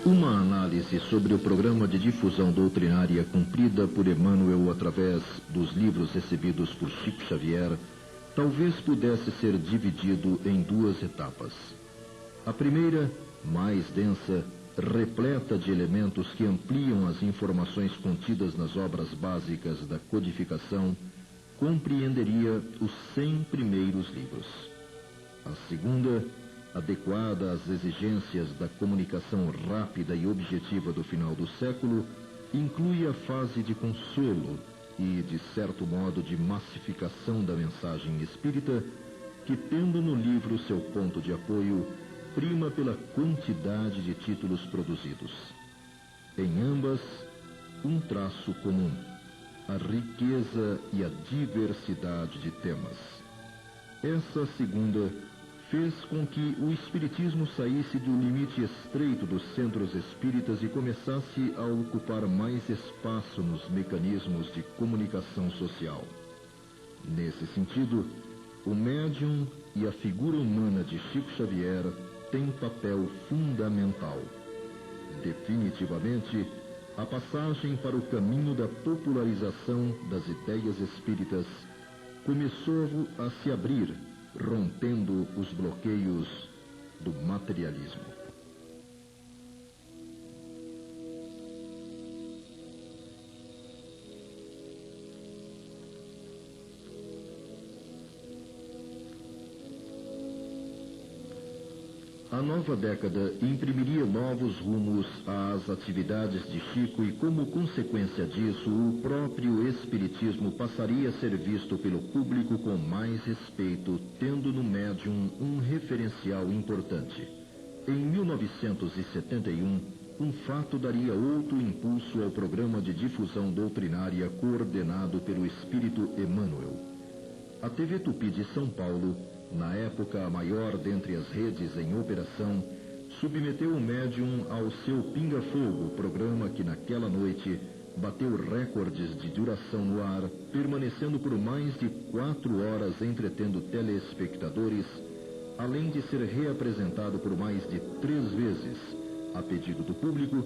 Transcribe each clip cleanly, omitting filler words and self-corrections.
Uma análise sobre o programa de difusão doutrinária cumprida por Emmanuel através dos livros recebidos por Chico Xavier talvez pudesse ser dividido em duas etapas. A primeira, mais densa, repleta de elementos que ampliam as informações contidas nas obras básicas da codificação, compreenderia os 100 primeiros livros. A segunda, adequada às exigências da comunicação rápida e objetiva do final do século, inclui a fase de consolo e, de certo modo, de massificação da mensagem espírita, que, tendo no livro seu ponto de apoio, prima pela quantidade de títulos produzidos. Em ambas, um traço comum: a riqueza e a diversidade de temas. Essa segunda fez com que o espiritismo saísse do limite estreito dos centros espíritas e começasse a ocupar mais espaço nos mecanismos de comunicação social. Nesse sentido, o médium e a figura humana de Chico Xavier têm papel fundamental. Definitivamente, a passagem para o caminho da popularização das ideias espíritas começou a se abrir, rompendo os bloqueios do materialismo. A nova década imprimiria novos rumos às atividades de Chico e, como consequência disso, o próprio Espiritismo passaria a ser visto pelo público com mais respeito, tendo no médium um referencial importante. Em 1971, um fato daria outro impulso ao programa de difusão doutrinária coordenado pelo Espírito Emmanuel. A TV Tupi de São Paulo, na época a maior dentre as redes em operação, submeteu o médium ao seu Pinga Fogo, programa que naquela noite bateu recordes de duração no ar, permanecendo por mais de 4 horas entretendo telespectadores, além de ser reapresentado por mais de 3 vezes, a pedido do público,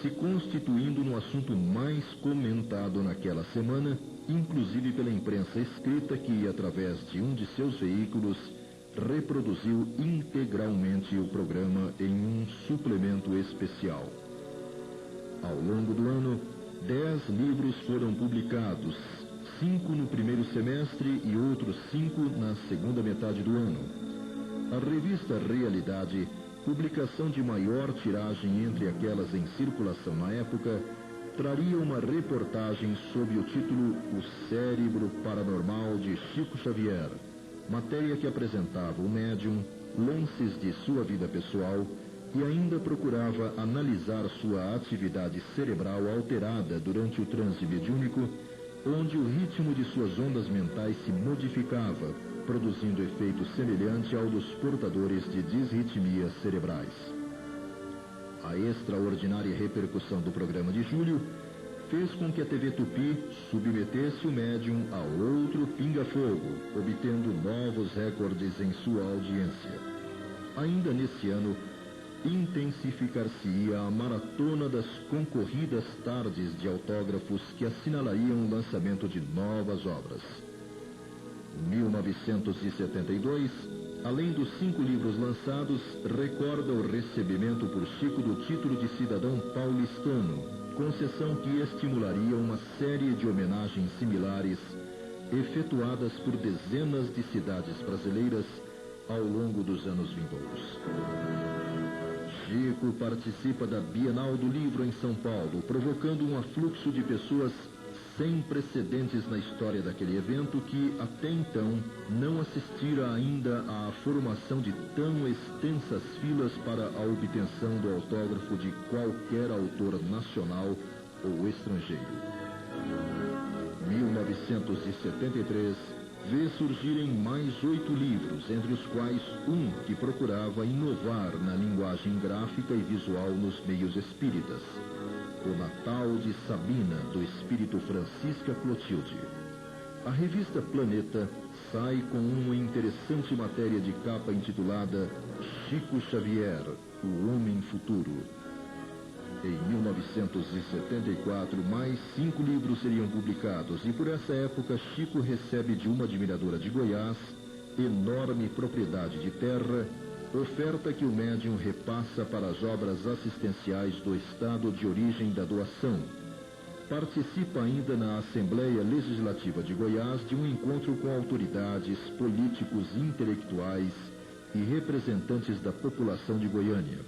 se constituindo no assunto mais comentado naquela semana, inclusive pela imprensa escrita que, através de um de seus veículos, reproduziu integralmente o programa em um suplemento especial. Ao longo do ano, 10 livros foram publicados, 5 no primeiro semestre e outros 5 na segunda metade do ano. A revista Realidade, publicação de maior tiragem entre aquelas em circulação na época, traria uma reportagem sob o título O Cérebro Paranormal de Chico Xavier, matéria que apresentava o médium, lances de sua vida pessoal e ainda procurava analisar sua atividade cerebral alterada durante o transe mediúnico, onde o ritmo de suas ondas mentais se modificava, produzindo efeito semelhante ao dos portadores de disritmias cerebrais. A extraordinária repercussão do programa de julho fez com que a TV Tupi submetesse o médium a outro pinga-fogo, obtendo novos recordes em sua audiência. Ainda nesse ano, intensificar-se-ia a maratona das concorridas tardes de autógrafos que assinalariam o lançamento de novas obras. Em 1972, além dos 5 livros lançados, recorda o recebimento por Chico do título de cidadão paulistano, concessão que estimularia uma série de homenagens similares, efetuadas por dezenas de cidades brasileiras ao longo dos anos vindouros. Chico participa da Bienal do Livro em São Paulo, provocando um afluxo de pessoas sem precedentes na história daquele evento que, até então, não assistira ainda à formação de tão extensas filas para a obtenção do autógrafo de qualquer autor nacional ou estrangeiro. 1973 vê surgirem mais 8 livros, entre os quais um que procurava inovar na linguagem gráfica e visual nos meios espíritas. O Natal de Sabina, do espírito Francisca Clotilde. A revista Planeta sai com uma interessante matéria de capa intitulada Chico Xavier, o Homem Futuro. Em 1974, mais 5 livros seriam publicados e por essa época Chico recebe de uma admiradora de Goiás enorme propriedade de terra, oferta que o médium repassa para as obras assistenciais do estado de origem da doação. Participa ainda na Assembleia Legislativa de Goiás de um encontro com autoridades, políticos, intelectuais e representantes da população de Goiânia.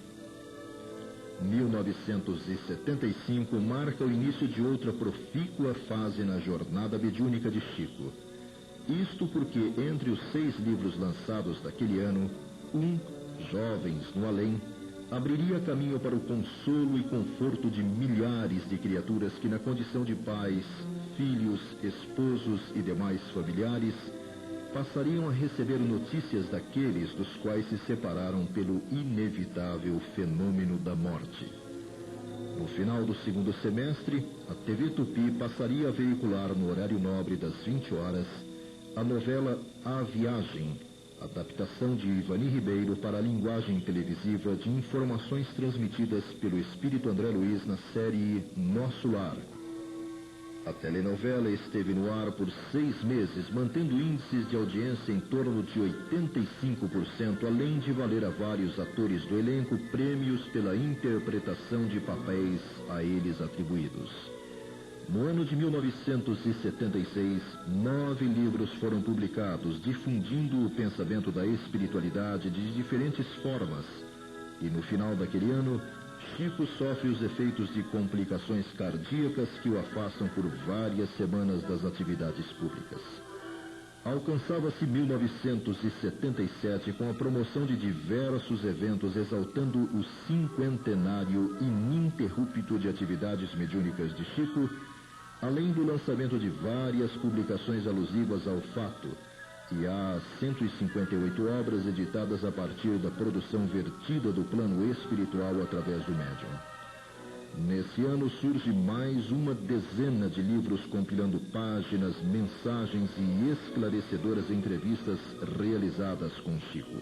1975 marca o início de outra profícua fase na jornada mediúnica de Chico. Isto porque entre os 6 livros lançados daquele ano, Jovens no Além, abriria caminho para o consolo e conforto de milhares de criaturas que na condição de pais, filhos, esposos e demais familiares, passariam a receber notícias daqueles dos quais se separaram pelo inevitável fenômeno da morte. No final do segundo semestre, a TV Tupi passaria a veicular no horário nobre das 20 horas a novela A Viagem, adaptação de Ivani Ribeiro para a linguagem televisiva de informações transmitidas pelo Espírito André Luiz na série Nosso Lar. A telenovela esteve no ar por 6 meses, mantendo índices de audiência em torno de 85%, além de valer a vários atores do elenco prêmios pela interpretação de papéis a eles atribuídos. No ano de 1976, 9 livros foram publicados, difundindo o pensamento da espiritualidade de diferentes formas. E no final daquele ano, Chico sofre os efeitos de complicações cardíacas que o afastam por várias semanas das atividades públicas. Alcançava-se 1977 com a promoção de diversos eventos exaltando o 50º ininterrupto de atividades mediúnicas de Chico, além do lançamento de várias publicações alusivas ao fato, e há 158 obras editadas a partir da produção vertida do plano espiritual através do médium. Nesse ano surge mais uma dezena de livros compilando páginas, mensagens e esclarecedoras entrevistas realizadas com Chico.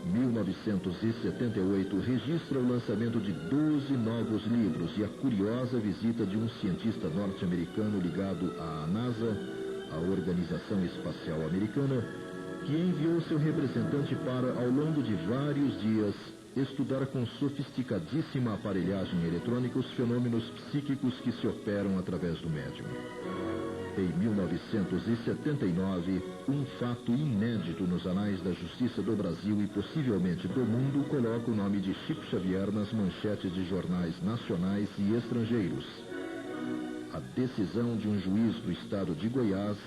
1978 registra o lançamento de 12 novos livros e a curiosa visita de um cientista norte-americano ligado à NASA, a Organização Espacial Americana, que enviou seu representante para, ao longo de vários dias, estudar com sofisticadíssima aparelhagem eletrônica os fenômenos psíquicos que se operam através do médium. Em 1979, um fato inédito nos anais da Justiça do Brasil e possivelmente do mundo coloca o nome de Chico Xavier nas manchetes de jornais nacionais e estrangeiros. A decisão de um juiz do estado de Goiás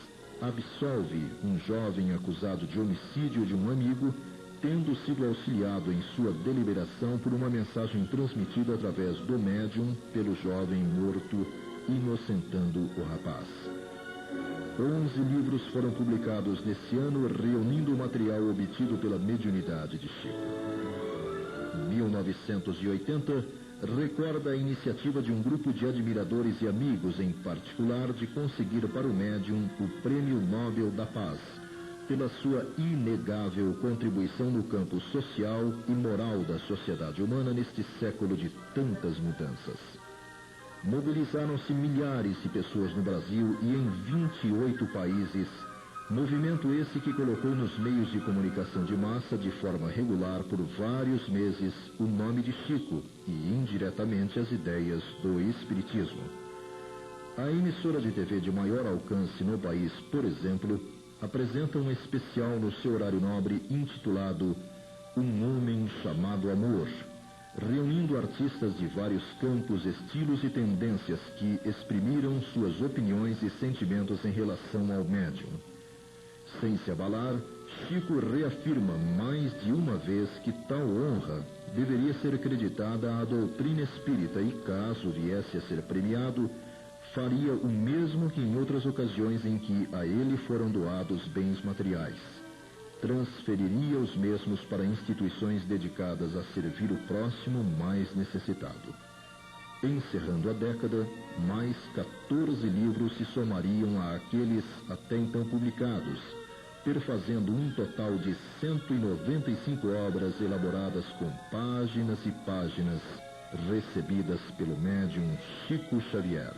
absolve um jovem acusado de homicídio de um amigo, tendo sido auxiliado em sua deliberação por uma mensagem transmitida através do médium pelo jovem morto, inocentando o rapaz. 11 livros foram publicados nesse ano, reunindo o material obtido pela mediunidade de Chico. 1980 recorda a iniciativa de um grupo de admiradores e amigos, em particular, de conseguir para o médium o Prêmio Nobel da Paz, pela sua inegável contribuição no campo social e moral da sociedade humana neste século de tantas mudanças. Mobilizaram-se milhares de pessoas no Brasil e em 28 países, movimento esse que colocou nos meios de comunicação de massa de forma regular por vários meses o nome de Chico e indiretamente as ideias do Espiritismo. A emissora de TV de maior alcance no país, por exemplo, apresenta um especial no seu horário nobre intitulado Um Homem Chamado Amor, reunindo artistas de vários campos, estilos e tendências que exprimiram suas opiniões e sentimentos em relação ao médium. Sem se abalar, Chico reafirma mais de uma vez que tal honra deveria ser acreditada à doutrina espírita e, caso viesse a ser premiado, faria o mesmo que em outras ocasiões em que a ele foram doados bens materiais. Transferiria os mesmos para instituições dedicadas a servir o próximo mais necessitado. Encerrando a década, mais 14 livros se somariam àqueles até então publicados, perfazendo um total de 195 obras elaboradas com páginas e páginas recebidas pelo médium Chico Xavier.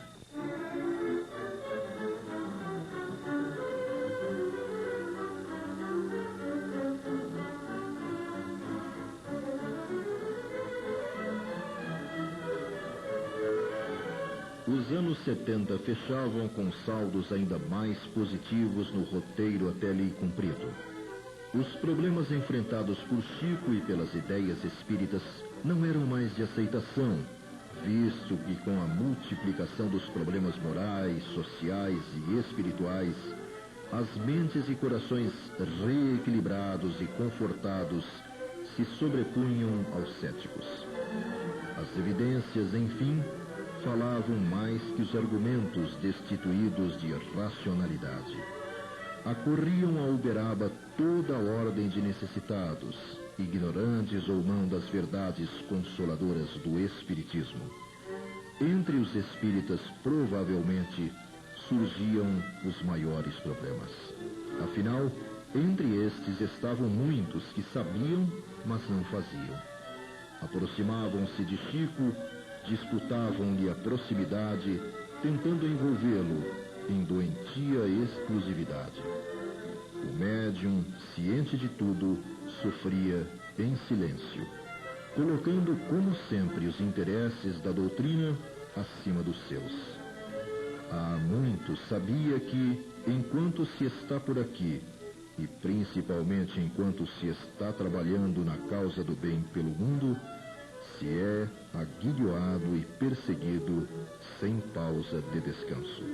Os anos 70 fechavam com saldos ainda mais positivos no roteiro até ali cumprido. Os problemas enfrentados por Chico e pelas ideias espíritas não eram mais de aceitação, visto que com a multiplicação dos problemas morais, sociais e espirituais, as mentes e corações reequilibrados e confortados se sobrepunham aos céticos. As evidências, enfim, falavam mais que os argumentos destituídos de racionalidade. Acorriam a Uberaba toda a ordem de necessitados, ignorantes ou não das verdades consoladoras do Espiritismo. Entre os espíritas, provavelmente, surgiam os maiores problemas. Afinal, entre estes estavam muitos que sabiam, mas não faziam. Aproximavam-se de Chico, disputavam-lhe a proximidade, tentando envolvê-lo em doentia exclusividade. O médium, ciente de tudo, sofria em silêncio, colocando, como sempre, os interesses da doutrina acima dos seus. Há muito sabia que, enquanto se está por aqui, e principalmente enquanto se está trabalhando na causa do bem pelo mundo, se é aguilhoado e perseguido sem pausa de descanso.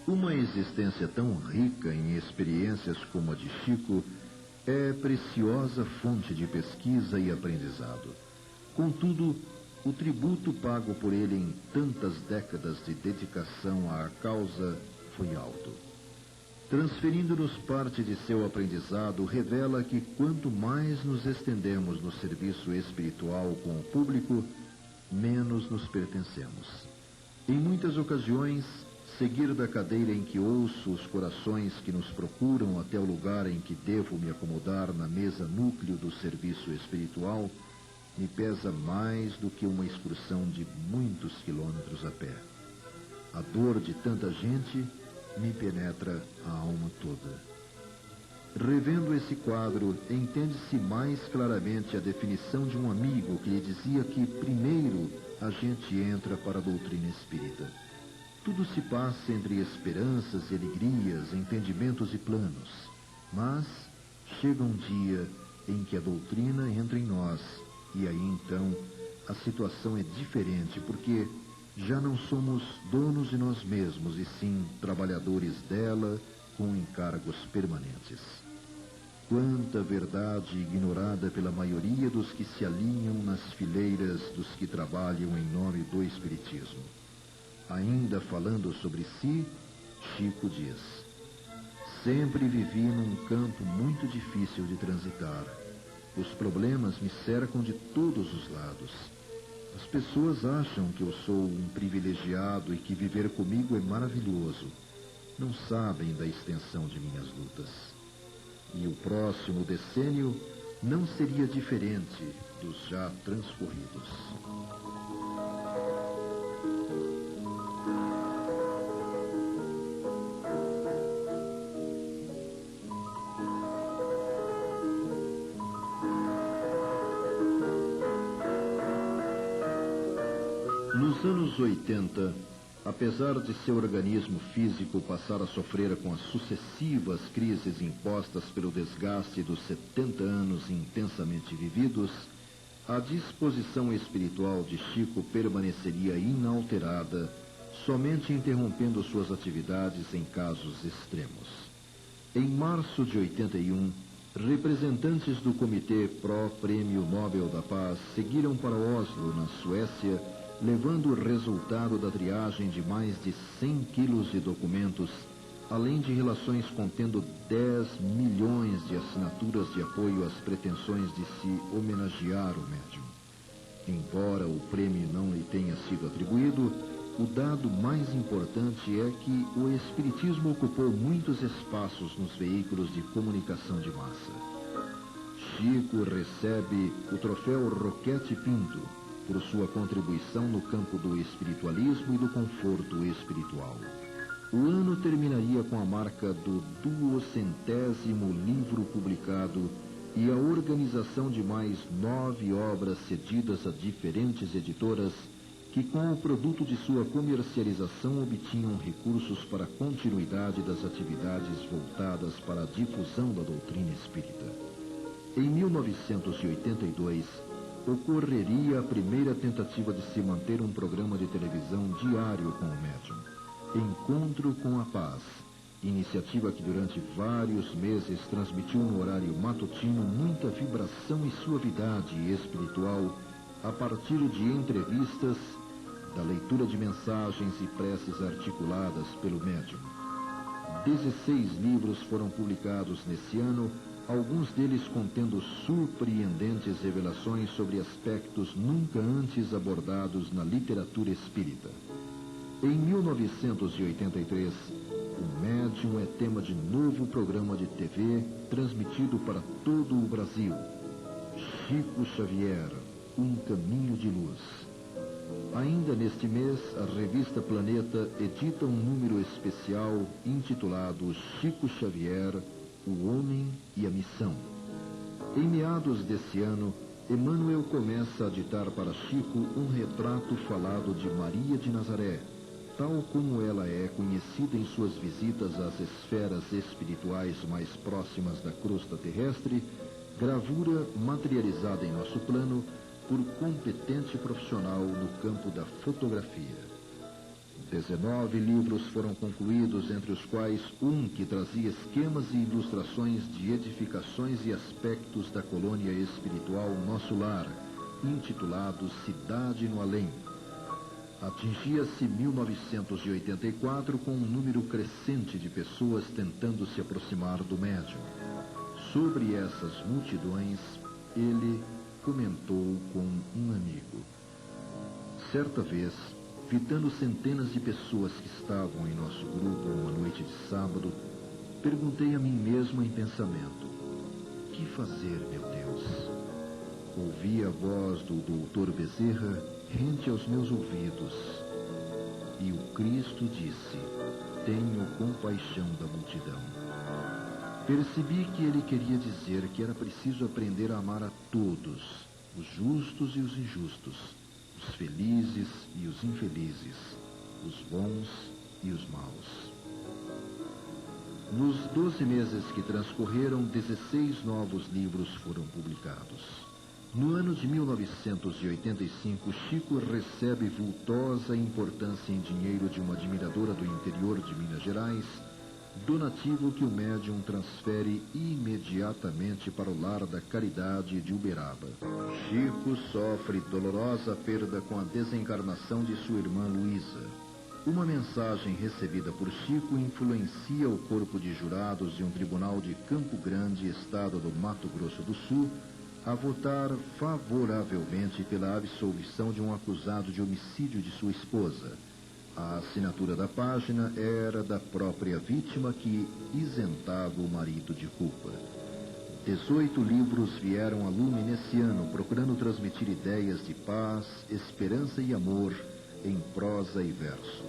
Uma existência tão rica em experiências como a de Chico é preciosa fonte de pesquisa e aprendizado. Contudo, o tributo pago por ele em tantas décadas de dedicação à causa foi alto. Transferindo-nos parte de seu aprendizado, revela que quanto mais nos estendemos no serviço espiritual com o público, menos nos pertencemos. Em muitas ocasiões, seguir da cadeira em que ouço os corações que nos procuram até o lugar em que devo me acomodar na mesa núcleo do serviço espiritual me pesa mais do que uma excursão de muitos quilômetros a pé. A dor de tanta gente me penetra a alma toda. Revendo esse quadro, entende-se mais claramente a definição de um amigo que lhe dizia que primeiro a gente entra para a doutrina espírita. Tudo se passa entre esperanças e alegrias, entendimentos e planos. Mas chega um dia em que a doutrina entra em nós, e aí então a situação é diferente, porque já não somos donos de nós mesmos, e sim trabalhadores dela com encargos permanentes. Quanta verdade ignorada pela maioria dos que se alinham nas fileiras dos que trabalham em nome do Espiritismo. Ainda falando sobre si, Chico diz: sempre vivi num campo muito difícil de transitar. Os problemas me cercam de todos os lados. As pessoas acham que eu sou um privilegiado e que viver comigo é maravilhoso. Não sabem da extensão de minhas lutas. E o próximo decênio não seria diferente dos já transcorridos. Nos anos 80, Apesar de seu organismo físico passar a sofrer com as sucessivas crises impostas pelo desgaste dos 70 anos intensamente vividos, a disposição espiritual de Chico permaneceria inalterada, somente interrompendo suas atividades em casos extremos. Em março de 81, representantes do Comitê Pró-Prêmio Nobel da Paz seguiram para Oslo, na Suécia, levando o resultado da triagem de mais de 100 quilos de documentos, além de relações contendo 10 milhões de assinaturas de apoio às pretensões de se homenagear o médium. Embora o prêmio não lhe tenha sido atribuído, o dado mais importante é que o Espiritismo ocupou muitos espaços nos veículos de comunicação de massa. Chico recebe o troféu Roquete Pinto por sua contribuição no campo do espiritualismo e do conforto espiritual. O ano terminaria com a marca do 200º livro publicado e a organização de mais 9 obras cedidas a diferentes editoras que, com o produto de sua comercialização, obtinham recursos para a continuidade das atividades voltadas para a difusão da doutrina espírita. Em 1982, ocorreria a primeira tentativa de se manter um programa de televisão diário com o médium, Encontro com a Paz, iniciativa que durante vários meses transmitiu no horário matutino muita vibração e suavidade espiritual a partir de entrevistas, da leitura de mensagens e preces articuladas pelo médium. 16 livros foram publicados nesse ano, alguns deles contendo surpreendentes revelações sobre aspectos nunca antes abordados na literatura espírita. Em 1983, o médium é tema de novo programa de TV transmitido para todo o Brasil. Chico Xavier, Um Caminho de Luz. Ainda neste mês, a revista Planeta edita um número especial intitulado Chico Xavier, O Homem e a Missão. Em meados desse ano, Emmanuel começa a ditar para Chico um retrato falado de Maria de Nazaré, tal como ela é conhecida em suas visitas às esferas espirituais mais próximas da crosta terrestre, gravura materializada em nosso plano por competente profissional no campo da fotografia. 19 livros foram concluídos, entre os quais um que trazia esquemas e ilustrações de edificações e aspectos da colônia espiritual Nosso Lar, intitulado Cidade no Além. Atingia-se 1984 com um número crescente de pessoas tentando se aproximar do médium. Sobre essas multidões, ele comentou com um amigo. Certa vez, fitando centenas de pessoas que estavam em nosso grupo uma noite de sábado, perguntei a mim mesmo em pensamento: que fazer, meu Deus? Ouvi a voz do doutor Bezerra rente aos meus ouvidos, e o Cristo disse: tenho compaixão da multidão. Percebi que ele queria dizer que era preciso aprender a amar a todos, os justos e os injustos, os felizes e os infelizes, os bons e os maus. Nos 12 meses que transcorreram, 16 novos livros foram publicados. No ano de 1985, Chico recebe vultosa importância em dinheiro de uma admiradora do interior de Minas Gerais, donativo que o médium transfere imediatamente para o Lar da Caridade de Uberaba. Chico sofre dolorosa perda com a desencarnação de sua irmã Luísa. Uma mensagem recebida por Chico influencia o corpo de jurados de um tribunal de Campo Grande, estado do Mato Grosso do Sul, a votar favoravelmente pela absolvição de um acusado de homicídio de sua esposa. A assinatura da página era da própria vítima, que isentava o marido de culpa. 18 livros vieram a lume nesse ano, procurando transmitir ideias de paz, esperança e amor em prosa e verso.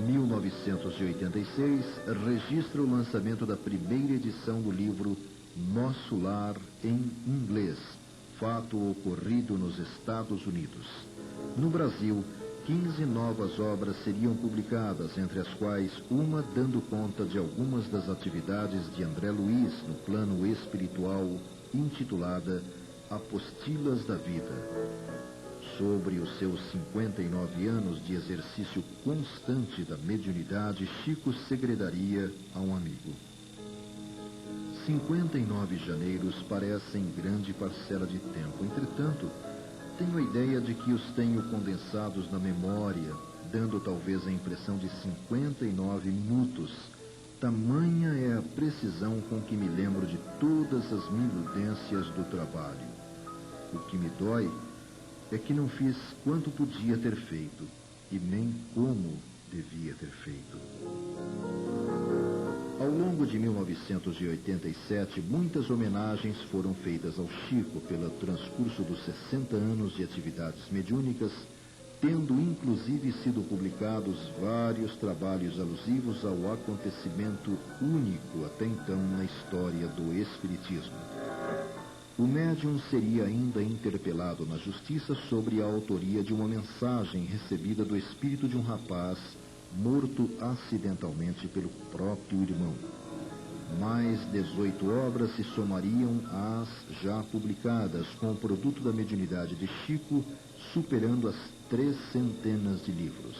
1986 registra o lançamento da primeira edição do livro Nosso Lar em inglês, fato ocorrido nos Estados Unidos. No Brasil, 15 novas obras seriam publicadas, entre as quais uma dando conta de algumas das atividades de André Luiz no plano espiritual, intitulada Apostilas da Vida. Sobre os seus 59 anos de exercício constante da mediunidade, Chico segredaria a um amigo: 59 janeiros parecem grande parcela de tempo. Entretanto, tenho a ideia de que os tenho condensados na memória, dando talvez a impressão de 59 minutos. Tamanha é a precisão com que me lembro de todas as minudências do trabalho. O que me dói é que não fiz quanto podia ter feito, e nem como devia ter feito. Ao longo de 1987, muitas homenagens foram feitas ao Chico pelo transcurso dos 60 anos de atividades mediúnicas, tendo inclusive sido publicados vários trabalhos alusivos ao acontecimento único até então na história do Espiritismo. O médium seria ainda interpelado na justiça sobre a autoria de uma mensagem recebida do espírito de um rapaz morto acidentalmente pelo próprio irmão. Mais 18 obras se somariam às já publicadas, com o produto da mediunidade de Chico superando as 300 de livros.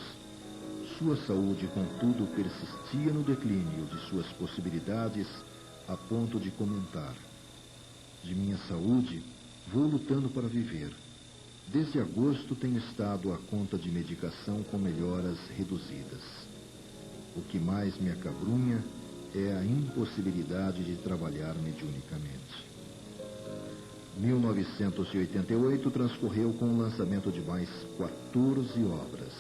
Sua saúde, contudo, persistia no declínio de suas possibilidades, a ponto de comentar: de minha saúde, vou lutando para viver. Desde agosto tenho estado à conta de medicação com melhoras reduzidas. O que mais me acabrunha é a impossibilidade de trabalhar mediunicamente. 1988 transcorreu com o lançamento de mais 14 obras.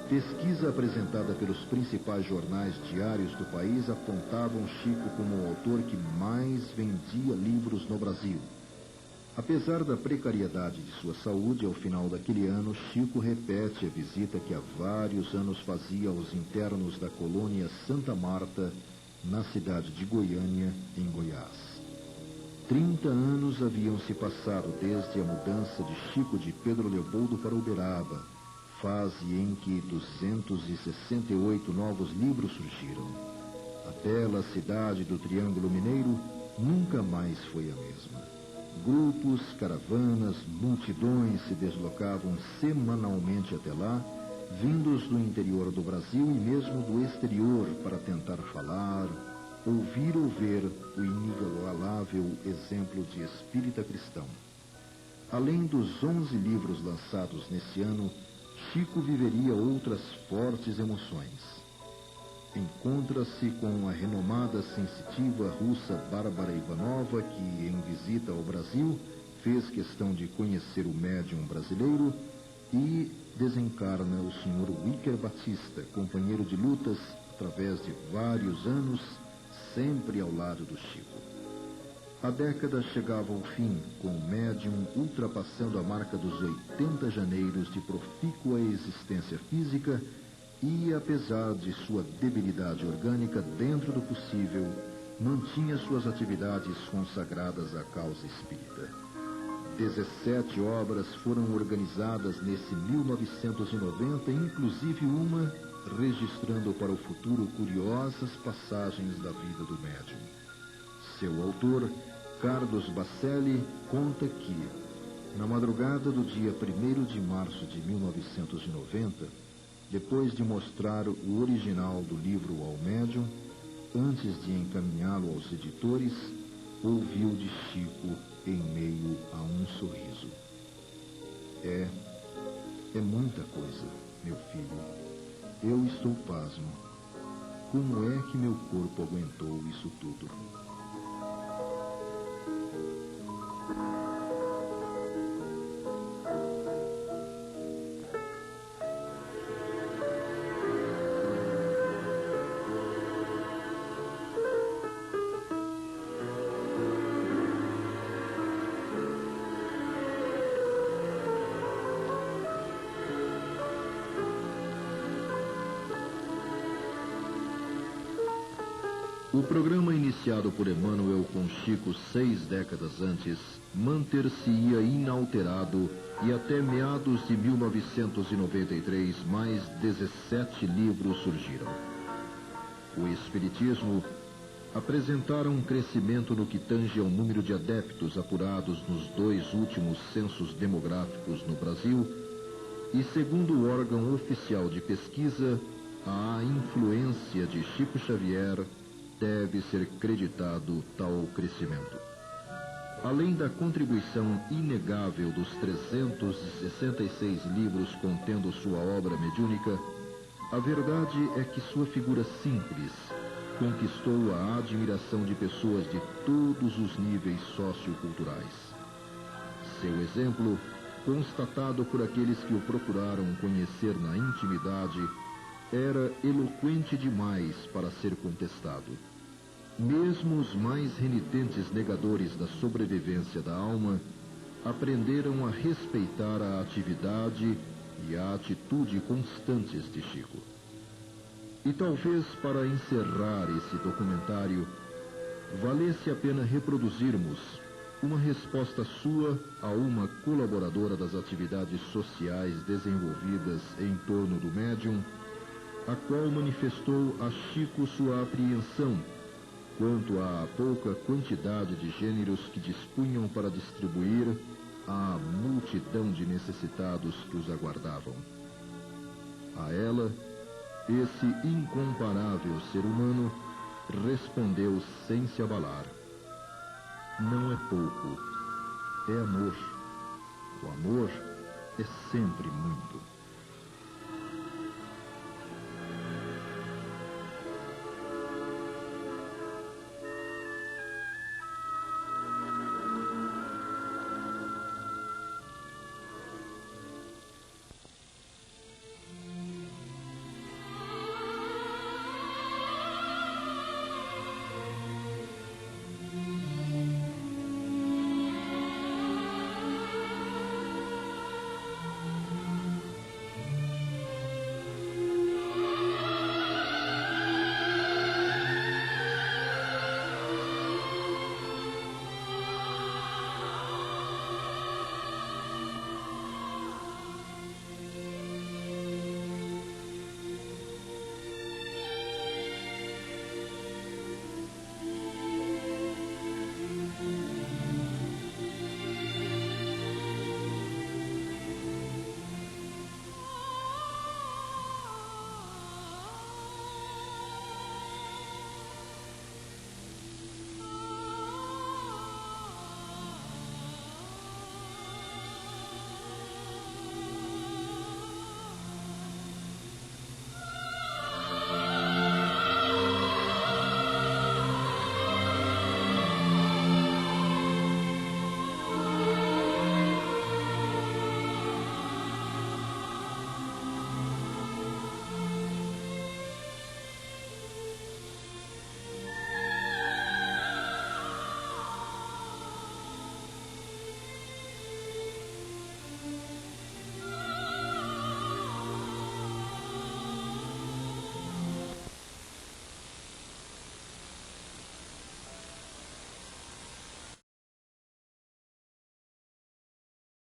Pesquisa apresentada pelos principais jornais diários do país apontavam Chico como o autor que mais vendia livros no Brasil. Apesar da precariedade de sua saúde, ao final daquele ano, Chico repete a visita que há vários anos fazia aos internos da colônia Santa Marta, na cidade de Goiânia, em Goiás. 30 anos haviam se passado desde a mudança de Chico de Pedro Leopoldo para Uberaba, fase em que 268 novos livros surgiram. A bela cidade do Triângulo Mineiro nunca mais foi a mesma. Grupos, caravanas, multidões se deslocavam semanalmente até lá, vindos do interior do Brasil e mesmo do exterior, para tentar falar, ouvir ou ver o inigualável exemplo de espírita cristão. Além dos 11 livros lançados nesse ano, Chico viveria outras fortes emoções. Encontra-se com a renomada sensitiva russa Bárbara Ivanova, que, em visita ao Brasil, fez questão de conhecer o médium brasileiro, e desencarna o Sr. Wicker Batista, companheiro de lutas através de vários anos, sempre ao lado do Chico. A década chegava ao fim, com o médium ultrapassando a marca dos 80 janeiros de profícua existência física e, apesar de sua debilidade orgânica, dentro do possível, mantinha suas atividades consagradas à causa espírita. 17 obras foram organizadas nesse 1990, inclusive uma registrando para o futuro curiosas passagens da vida do médium. Seu autor, Carlos Bacelli, conta que, na madrugada do dia 1º de março de 1990, depois de mostrar o original do livro ao médium, antes de encaminhá-lo aos editores, ouviu de Chico em meio a um sorriso: É muita coisa, meu filho. Eu estou pasmo. Como é que meu corpo aguentou isso tudo? O programa iniciado por Emmanuel com Chico 6 décadas antes manter-se-ia inalterado e até meados de 1993 mais 17 livros surgiram. O Espiritismo apresentara um crescimento no que tange ao número de adeptos apurados nos 2 últimos censos demográficos no Brasil e, segundo o órgão oficial de pesquisa, a influência de Chico Xavier deve ser creditado tal crescimento. Além da contribuição inegável dos 366 livros contendo sua obra mediúnica, a verdade é que sua figura simples conquistou a admiração de pessoas de todos os níveis socioculturais. Seu exemplo, constatado por aqueles que o procuraram conhecer na intimidade, era eloquente demais para ser contestado. Mesmo os mais renitentes negadores da sobrevivência da alma aprenderam a respeitar a atividade e a atitude constantes de Chico. E talvez para encerrar esse documentário, valesse a pena reproduzirmos uma resposta sua a uma colaboradora das atividades sociais desenvolvidas em torno do médium, a qual manifestou a Chico sua apreensão quanto à pouca quantidade de gêneros que dispunham para distribuir à multidão de necessitados que os aguardavam. A ela, esse incomparável ser humano respondeu sem se abalar: não é pouco, é amor. O amor é sempre muito.